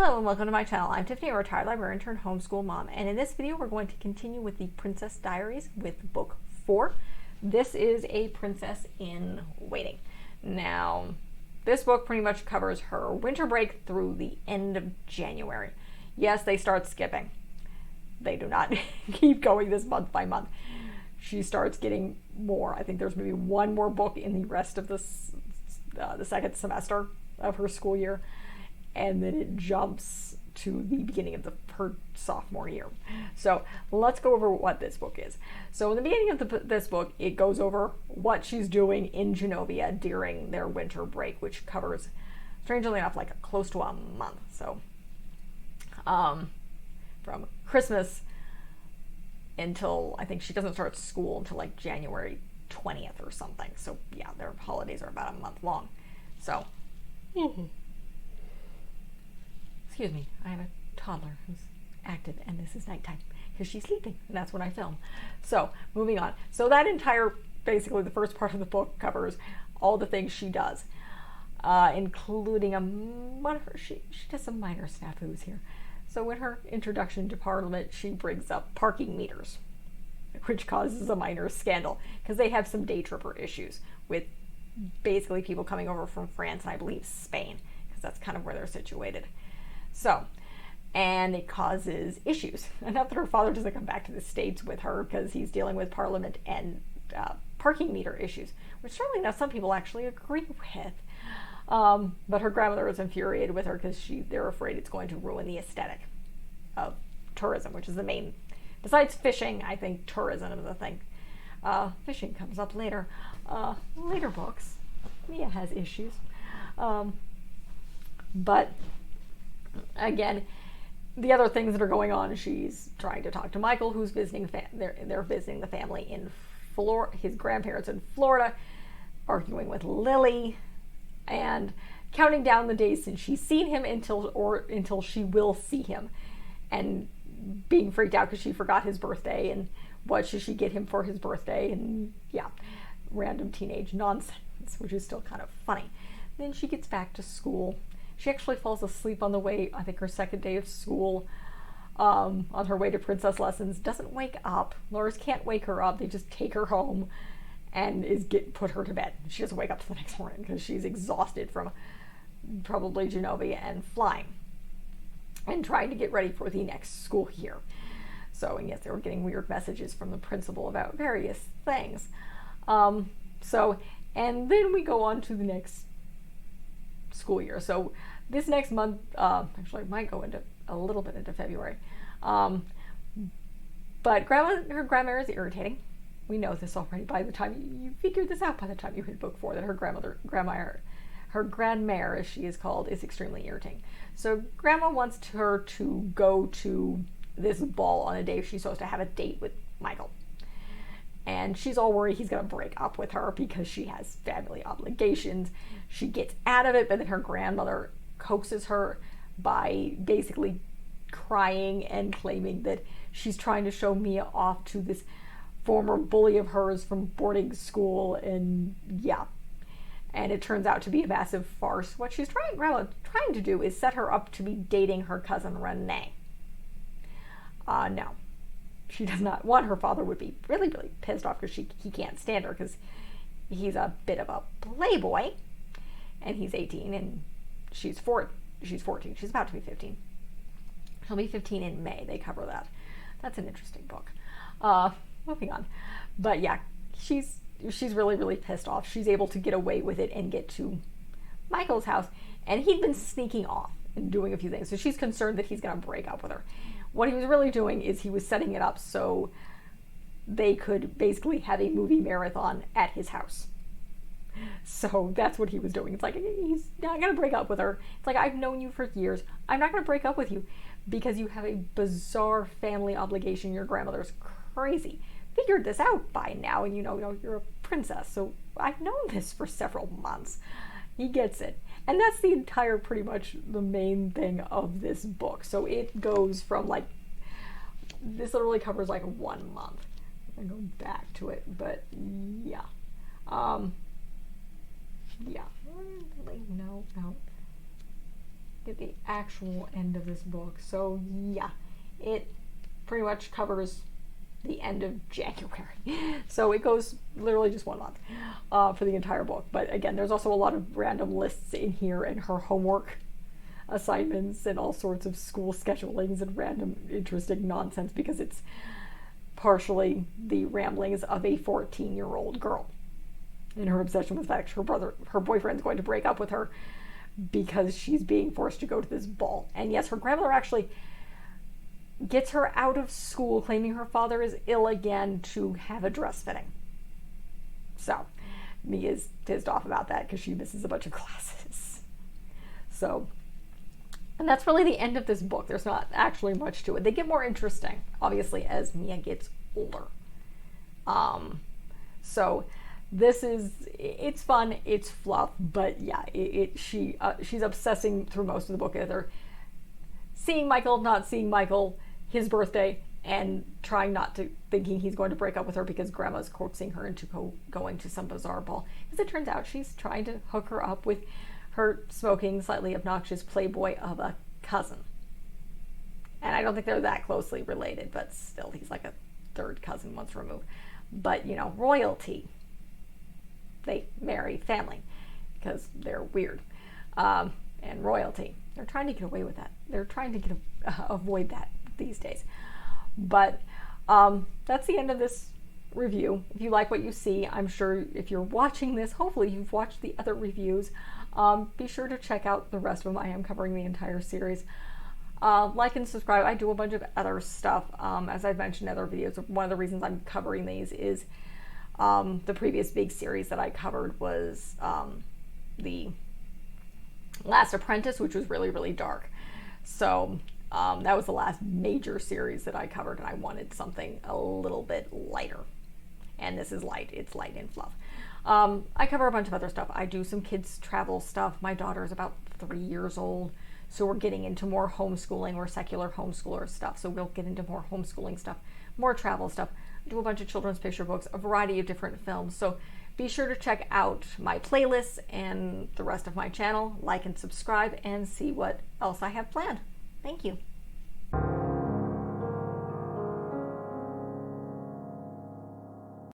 Hello and welcome to my channel. I'm Tiffany, a retired librarian turned homeschool mom, and in this video we're going to continue with the Princess Diaries with book 4. This is A Princess in Waiting. Now, this book pretty much covers her winter break through the end of January. Yes, they start skipping. They do not keep going this month by month. She starts getting more. I think there's maybe one more book in the rest of this, the second semester of her school year. And then it jumps to the beginning of her sophomore year. So let's go over what this book is. So in the beginning of this book, it goes over what she's doing in Genovia during their winter break, which covers, strangely enough, like close to a month. So from Christmas until, I think she doesn't start school until like January 20th or something. So yeah, their holidays are about a month long. So excuse me, I have a toddler who's active, and this is nighttime because she's sleeping, and that's when I film. So moving on. So that entire, basically the first part of the book covers all the things she does, including she does some minor snafus here. So in her introduction to Parliament, she brings up parking meters, which causes a minor scandal because they have some day tripper issues with basically people coming over from France and I believe Spain, because that's kind of where they're situated. So, and it causes issues. Enough that her father doesn't come back to the States with her because he's dealing with Parliament and parking meter issues, which certainly now some people actually agree with. But her grandmother is infuriated with her because they're afraid it's going to ruin the aesthetic of tourism, which is the main, besides fishing, I think tourism is the thing. Fishing comes up later. Later books, Mia has issues. But again, the other things that are going on, she's trying to talk to Michael, who's visiting. They're visiting the family in Florida, his grandparents in Florida, arguing with Lily, and counting down the days since she's seen him until she will see him, and being freaked out because she forgot his birthday and what should she get him for his birthday, and yeah, random teenage nonsense, which is still kind of funny. Then she gets back to school. She actually falls asleep on the way, I think her second day of school, on her way to princess lessons, doesn't wake up. Laura's can't wake her up. They just take her home and put her to bed. She doesn't wake up till the next morning because she's exhausted from probably Genovia and flying and trying to get ready for the next school year. So, and yes, they were getting weird messages from the principal about various things. And then we go on to the next school year. So this next month, actually, I might go into a little bit into February. But her grandmother is irritating. We know this already by the time you figured this out by the time you hit book 4, that her grandmère, as she is called, is extremely irritating. So grandma wants her to go to this ball on a day she's supposed to have a date with Michael. And she's all worried he's going to break up with her because she has family obligations. She gets out of it, but then her grandmother coaxes her by basically crying and claiming that she's trying to show Mia off to this former bully of hers from boarding school, and yeah. And it turns out to be a massive farce. What she's trying to do is set her up to be dating her cousin Renee. No. She does not want. Her father would be really, really pissed off because he can't stand her because he's a bit of a playboy, and he's 18 and she's 14. She's about to be 15. She'll be 15 in May. They cover that. That's an interesting book. Moving on. But yeah, she's really, really pissed off. She's able to get away with it and get to Michael's house, and he'd been sneaking off and doing a few things. So she's concerned that he's going to break up with her. What he was really doing is he was setting it up so they could basically have a movie marathon at his house. So that's what he was doing. It's like, he's not going to break up with her. It's like, I've known you for years. I'm not going to break up with you because you have a bizarre family obligation. Your grandmother's crazy. Figured this out by now, and you know you're a princess. So I've known this for several months. He gets it. And that's the entire, pretty much the main thing of this book. So it goes from like, this literally covers like 1 month. I go back to it, but yeah. Yeah. No. at the actual end of this book. So yeah, it pretty much covers the end of January. So it goes literally just 1 month for the entire book. But again, there's also a lot of random lists in here and her homework assignments and all sorts of school schedulings and random interesting nonsense, because it's partially the ramblings of a 14-year-old girl and her obsession with the fact her boyfriend's going to break up with her because she's being forced to go to this ball. And yes, her grandmother actually gets her out of school, claiming her father is ill again, to have a dress fitting. So Mia's pissed off about that because she misses a bunch of classes. So, and that's really the end of this book. There's not actually much to it. They get more interesting, obviously, as Mia gets older. So this is, it's fun, it's fluff, but yeah, she's obsessing through most of the book, either seeing Michael, not seeing Michael, his birthday, and trying not to, thinking he's going to break up with her because Grandma's coaxing her into going to some bizarre ball. As it turns out, she's trying to hook her up with her smoking, slightly obnoxious playboy of a cousin. And I don't think they're that closely related, but still, he's like a third cousin once removed. But, you know, royalty. They marry family because they're weird. And royalty. They're trying to get away with that. They're trying to avoid that these days. But that's the end of this review. If you like what you see, I'm sure if you're watching this, hopefully you've watched the other reviews. Be sure to check out the rest of them. I am covering the entire series. Like and subscribe. I do a bunch of other stuff. As I've mentioned in other videos, one of the reasons I'm covering these is the previous big series that I covered was the Last Apprentice, which was really, really dark. So that was the last major series that I covered, and I wanted something a little bit lighter. And this is light. It's light and fluff. I cover a bunch of other stuff. I do some kids travel stuff. My daughter is about 3 years old, so we're getting into more homeschooling or secular homeschooler stuff. So we'll get into more homeschooling stuff, more travel stuff. I do a bunch of children's picture books, a variety of different films. So be sure to check out my playlists and the rest of my channel, like and subscribe, and see what else I have planned. Thank you.